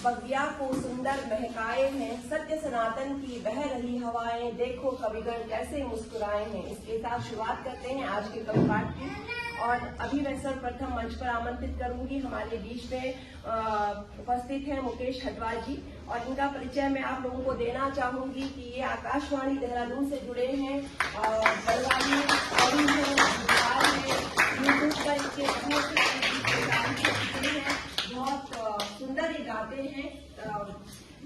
बगिया को सुंदर महकाए हैं, सत्य सनातन की बह रही हवाएं, देखो कविगण कैसे मुस्कुराए हैं। इसके साथ शुरुआत करते हैं आज के कवि पाठ की। और अभी मैं सर्वप्रथम मंच पर आमंत्रित करूंगी, हमारे बीच में उपस्थित हैं मुकेश हटवाल जी, और इनका परिचय मैं आप लोगों को देना चाहूंगी कि ये आकाशवाणी देहरादून से जुड़े हैं, बलवानी यूट्यूब पर इनके बहुत सुंदर ये गाते हैं।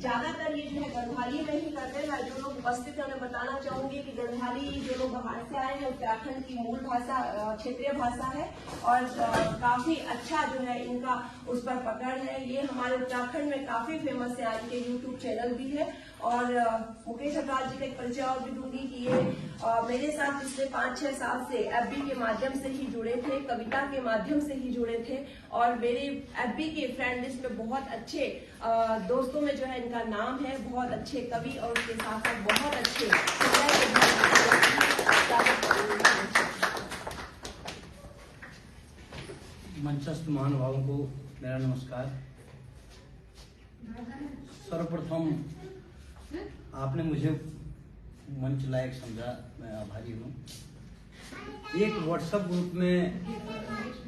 ज्यादातर ये जो है गढ़वाली में ही करते हैं। जो लोग उपस्थित हैं उन्हें बताना चाहूंगी कि गढ़वाली जो लोग बाहर से आए हैं उत्तराखंड की मूल भाषा क्षेत्रीय भाषा है, और काफी अच्छा जो है इनका उस पर पकड़ है। ये हमारे उत्तराखंड में काफी फेमस है, इनके यूट्यूब चैनल भी है। और मुकेश हटवाल जी का एक परिचय और भी दूंगी कि ये मेरे साथ पिछले 5-6 साल से एफबी के माध्यम से ही जुड़े थे, कविता के माध्यम से ही जुड़े थे, और मेरे एफबी के फ्रेंड लिस्ट में बहुत अच्छे दोस्तों में जो है इनका नाम है। बहुत अच्छे कवि और उसके साथ साथ बहुत अच्छे मंचस्थ महानुभावों को मेरा नमस्कार। सर्वप्रथम आपने मुझे मंच लायक समझा, मैं आभारी हूँ। एक व्हाट्सएप ग्रुप में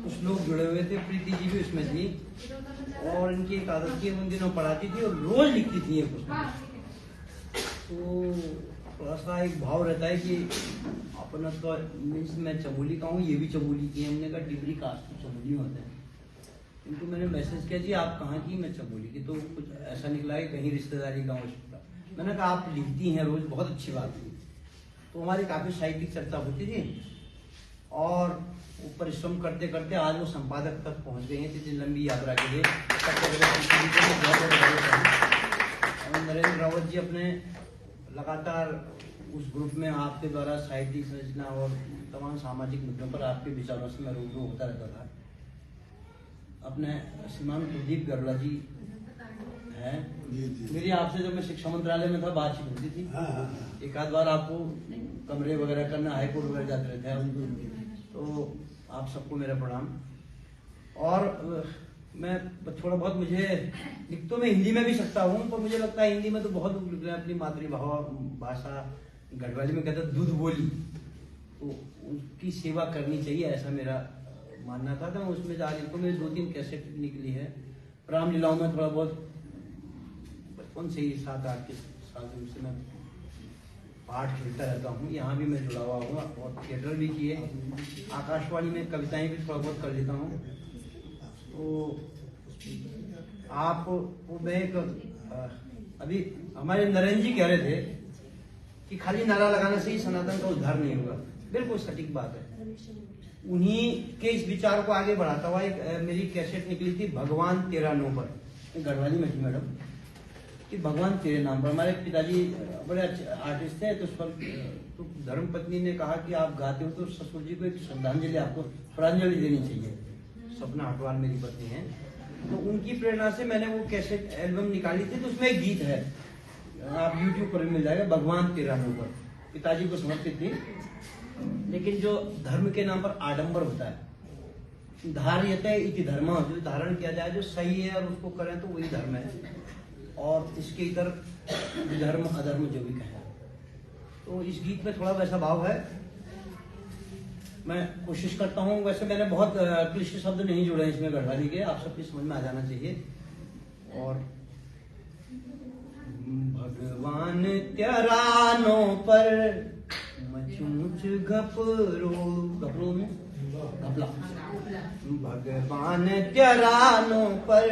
कुछ लोग जुड़े हुए थे, प्रीति जी भी उसमें थी, और इनकी एक आदत थी, उन दिनों पढ़ाती थी और रोज लिखती थी ये कुछ। तो थोड़ा सा एक भाव रहता है कि अपना तो मीन्स मैं चमोली का हूँ, ये भी चमोली की है। हमने कहा डिग्री कास्ट तो चमोली होते हैं। इनको मैंने मैसेज किया, जी आप कहाँ की? मैं चमोली की। तो कुछ ऐसा निकला है कहीं रिश्तेदारी गाँव से। मैंने कहा आप लिखती हैं रोज, बहुत अच्छी बात है। तो हमारी काफी साहित्यिक चर्चा होती थी, और वो परिश्रम करते करते आज वो संपादक तक पहुंच गए हैं। इतनी लंबी यात्रा के लिए नरेंद्र रावत जी अपने लगातार उस ग्रुप में आपके द्वारा साहित्यिक संरचना और तमाम सामाजिक मुद्दों पर आपके विचारों से मैं रूबरू होता रहता था। अपने श्रीमान प्रदीप गरला जी हैं, मेरी आपसे जब मैं शिक्षा मंत्रालय में था बातचीत होती थी। एक आध बार आपको कमरे वगैरह करना, हाईकोर्ट वगैरह जाते रहते हैं, तो आप सबको मेरा प्रणाम। और मैं थोड़ा बहुत, मुझे लिख तो मैं हिंदी में भी सकता हूँ, पर मुझे लगता है हिंदी में तो बहुत अपनी मातृभाषा गढ़वाली में कहते हैं दूध बोली, तो उसकी सेवा करनी चाहिए, ऐसा मेरा मानना था। तो मैं उसमें जा रही, तो मेरी 2-3 कैसेट निकली है। रामलीलाओं में थोड़ा बहुत बचपन से ही 7-8 के साल से मैं पाठ खेलता रहता हूँ। यहाँ भी मैं जुड़ा हुआ हूँ, और थिएटर भी किए, आकाशवाणी में कविताएं भी थोड़ा बहुत कर लेता हूँ। तो आप मैं एक अभी हमारे नरेंद्र जी कह रहे थे कि खाली नारा लगाने से ही सनातन का उद्धार नहीं होगा। बिल्कुल सटीक बात है। उन्हीं के इस विचार को आगे बढ़ाता हुआ एक मेरी कैसेट निकली थी, भगवान तेरा नो पर, गढ़वाली में थी मैडम, कि भगवान तेरे नाम पर। हमारे पिताजी बड़े अच्छे आर्टिस्ट थे, तो उस पर तो धर्मपत्नी ने कहा कि आप गाते हो तो ससुर जी को एक श्रद्धांजलि, आपको श्रद्धांजलि देनी चाहिए। सपना हटवाल मेरी पत्नी है, तो उनकी प्रेरणा से मैंने वो कैसेट एल्बम निकाली थी। तो उसमें एक गीत है, आप यूट्यूब पर मिल जाएगा, भगवान तेरा नो पर, पिताजी को समर्पित थी। लेकिन जो धर्म के नाम पर आडंबर होता है, धार्यते इति धर्म, जो धारण किया जाए, जो सही है और उसको करें तो वही धर्म है, और इसके इधर धर्म अधर्म जो भी कहें। तो इस गीत में थोड़ा वैसा भाव है। मैं कोशिश करता हूँ, वैसे मैंने बहुत क्लिष्ट शब्द नहीं जोड़े इसमें गढ़वाली के, आप सबकी समझ में आ जाना चाहिए। और भगवान त्यारानो पर मचूच घपरो में घपला, भगवान त्यारानो पर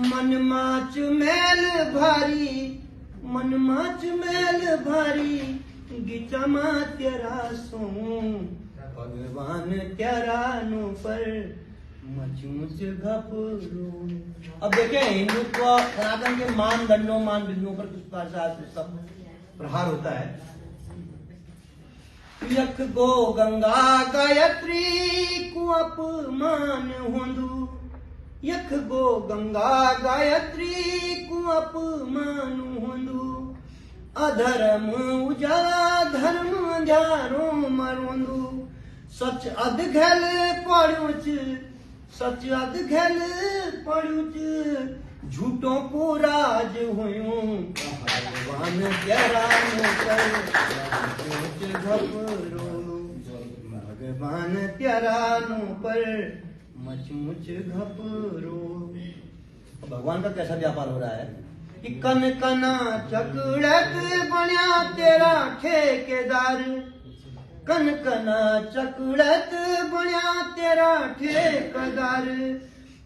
मन माच मैल भारी, मन माच मैल भारी, गीचा मा तेरा सो, भगवान तेरा नो पर मचूच घपरो। अब देखिए, हिंदुत्व सनातन के मानदंडों, मान बिंदुओं पर किस प्रकार से सब प्रहार होता है। यख गो गंगा गायत्री को अपमान होंदू, यख गो गंगा गायत्री को अपमान होंदू, अधर्म उजाला धर्म अंधारो मरोंदू, सच अध घल पड़ोच सच अध घल पड़ुच झूठों को राज हुयूं भगवान तेरा नौकर मचमुच घबरो भगवान तेरा नौकर मचमुच घबरो। भगवान का कैसा व्यापार हो रहा है कि कन कना चकड़त बन्या तेरा ठेकेदार, कन कना चकड़त बन्या तेरा ठेकेदार।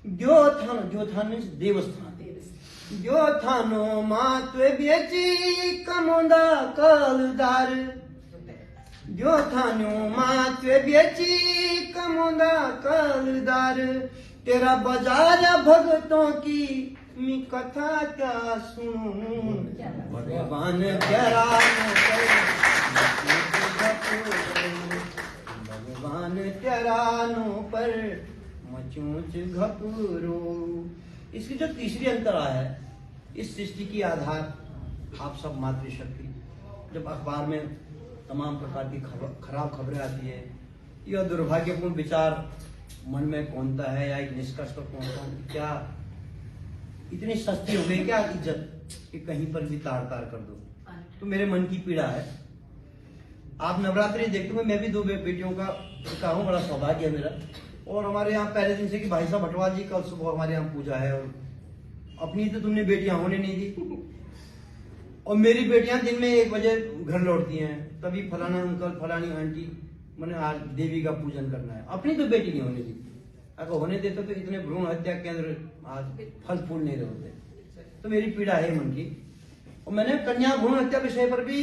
द्योथान मीन्स देवस्थान, द्योथानो मात्वे बेची कमोंदा कलदार, द्योथानो मात्वे बेची कमोंदा कलदार। तेरा बाजार भगतों की मैं कथा क्या सुनूं भगवान तेरा नौकर भगवान तेरा नौकर मचमुच घबरो। इसकी जो तीसरी अंतरा है, इस सृष्टि की आधार आप सब मातृशक्ति। जब अखबार में तमाम प्रकार की खराब खबरें आती है या दुर्भाग्यपूर्ण विचार मन में कौनता है या एक निष्कर्ष पर पहुंचता हूं, क्या इतनी सस्ती हो गई क्या इज्जत कि कहीं पर भी तार तार कर दो। तो मेरे मन की पीड़ा है। आप नवरात्रि देखते हुए मैं भी 2 बेटियों का हूँ, बड़ा सौभाग्य है मेरा। और हमारे यहाँ पहले दिन से कि भाई साहब भटवाल जी कल सुबह हमारे यहाँ पूजा है, और अपनी तो तुमने बेटियां होने नहीं दी, और मेरी बेटियां दिन में 1 बजे घर लौटती हैं, तभी फलाना अंकल फलानी आंटी मैंने आज देवी का पूजन करना है। अपनी तो बेटी नहीं होने दी, अगर होने देते तो इतने भ्रूण हत्या केंद्र आज फल फूल नहीं रहे होते। तो मेरी पीड़ा है मन की। और मैंने कन्या भ्रूण हत्या विषय पर भी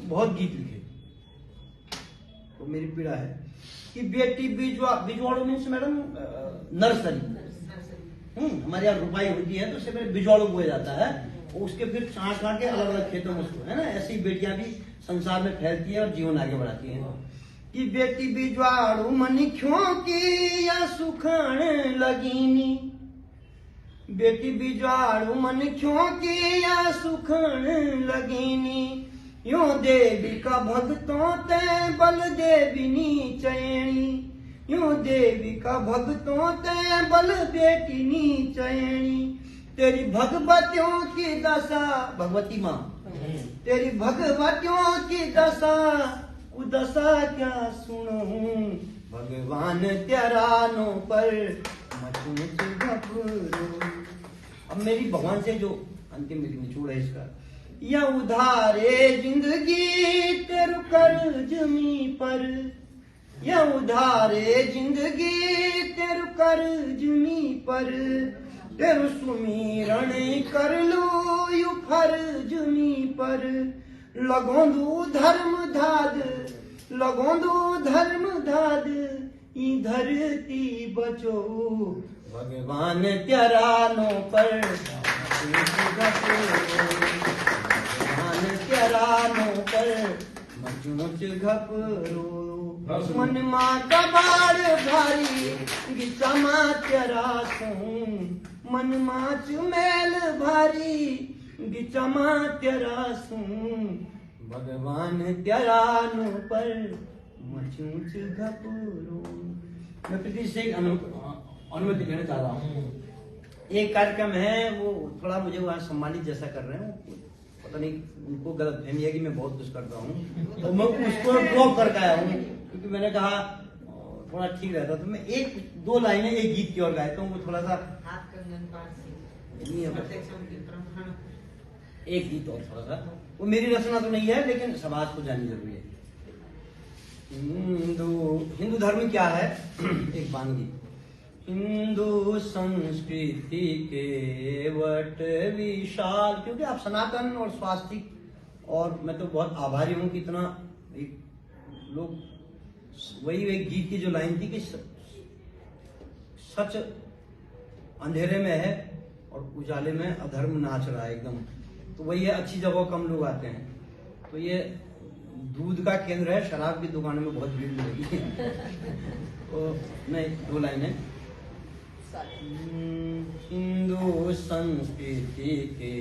बहुत गीत लिखे। तो मेरी पीड़ा है कि बेटी बिजवाड़ो मीन्स मैडम नर्सरी। हमारे यहाँ रुपाई होती है तो उससे पहले बिजवाड़ो बोया जाता है, और उसके फिर छांट छांट के अलग अलग खेतों में उसको, है ना, ऐसी बेटियां भी संसार में फैलती है और जीवन आगे बढ़ाती है। कि बेटी बिजवाड़ू मनी क्यों की या सुखण लगीनी, बेटी बिजवाड़ू मन क्यों की या सुखण लगीनी। यूं देवी का भक्तों ते बल देविनी चैनी, यूं देवी का भक्तों ते बल बेटिनी चैनी। तेरी भगवतियों की दशा, भगवती माँ, तेरी भगवतियों की दशा उदशा क्या सुनो भगवान तेरा नौकर मचमुच घबरो। अब मेरी भगवान से जो अंतिम निचोड़ है इसका, या उधारे जिंदगी तेरु कर्ज मी पर, या उधारे जिंदगी तेरु कर्ज मी पर। तेरु सुमीरण कर लो यू फर्ज मी पर। लगोंदू धर्म धाद, लगोंदू धर्म धाद, ई धरती बचो भगवान तेरा नौकर भगवान तेरा नौकर मचमुच घबरो। मन माँ का बाड़ भारी गिचमा तेरा सूं, मन माँ चुमेल भारी गिचमा तेरा सूं भगवान तेरा नौकर मचमुच घबरो। मैं प्रीति से एक अनुमति लेना चाह रहा हूँ। एक कार्यक्रम है, वो थोड़ा मुझे वहाँ सम्मानित जैसा कर रहे हैं, पता नहीं उनको गलत फहमी है कि मैं बहुत कुछ करता हूँ, तो मैं उसको ड्रॉप करके आया हूँ क्योंकि मैंने कहा थोड़ा ठीक रहता। तो मैं 1-2 लाइनें एक गीत की ओर गाता हूँ, वो थोड़ा सा एक गीत और थोड़ा सा, वो मेरी रचना तो नहीं है लेकिन समाज को जाननी जरूरी है। हिंदू धर्म क्या है, एक वानगी। हिंदू संस्कृति के वट विशाल, क्योंकि आप सनातन और स्वास्तिक, और मैं तो बहुत आभारी हूं कि इतना एक लोग, वही एक गीत की जो लाइन थी कि सच अंधेरे में है और उजाले में अधर्म नाच रहा है एकदम, तो वही है, अच्छी जगह कम लोग आते हैं। तो ये दूध का केंद्र है, शराब की दुकानों में बहुत भीड़ मिलेगी। तो मैं 2 लाइनें। हिंदू संस्कृति के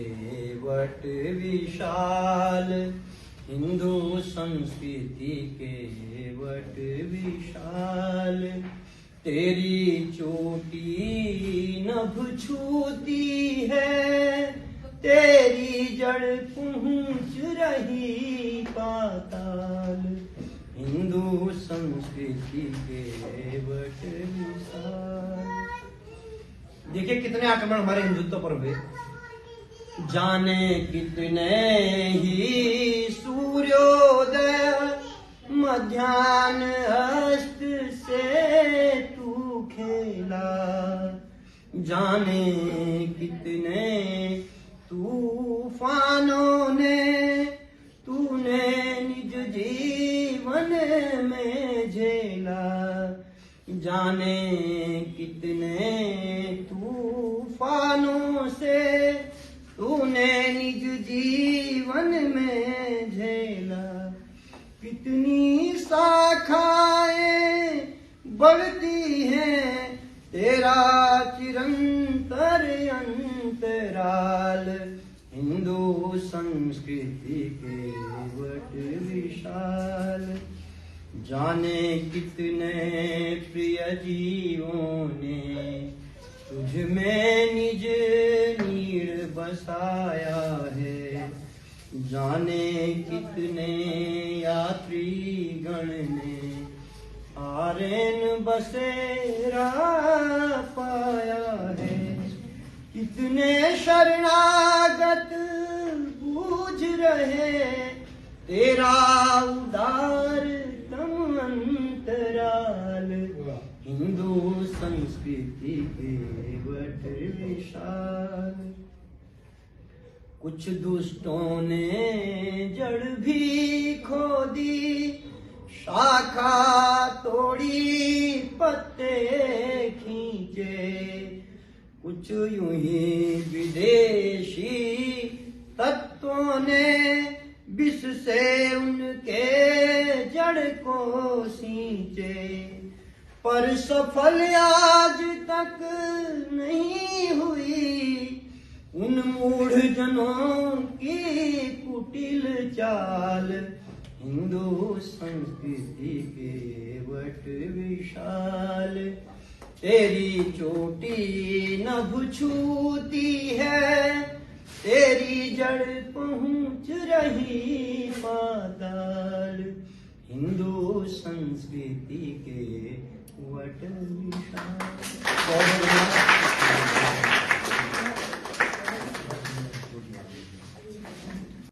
वट विशाल, हिंदू संस्कृति के वट विशाल, तेरी चोटी नभ छूती है, तेरी जड़ पहुंच रही पाताल। हिंदू संस्कृति के वट विशाल। देखिए कितने आक्रमण हमारे हिंदुत्व पर हुए। जाने कितने ही सूर्योदय मध्याह्न अस्त से तू खेला। जाने कितने तूफानों ने तूने निज जीवन में झेला। जाने कितने तूफानों से तूने निज जीवन में झेला। कितनी शाखाएं बढ़ती हैं तेरा चिरंतर अंतराल। हिंदू संस्कृति के वट विशाल। जाने कितने प्रिय जीवों ने तुझ में निज नीड़ बसाया है। जाने कितने यात्री गण ने आर्यन बसेरा पाया है। कितने शरणागत बूझ रहे तेरा उदार तम अंतराल। हिंदू संस्कृति के वट विशाल। कुछ दुष्टों ने जड़ भी खोदी, शाखा तोड़ी पत्ते खींचे। कुछ यूं ही विदेशी तत्वों ने विष से उनके जड़ को सींचे। पर सफल आज तक नहीं हुई उन मूढ़ जनों की कुटिल चाल। हिंदू संस्कृति के वट विशाल। तेरी चोटी नभ छूती है, तेरी जड़ पहुंच रही पाताल। हिंदू संस्कृति के वट विशाल।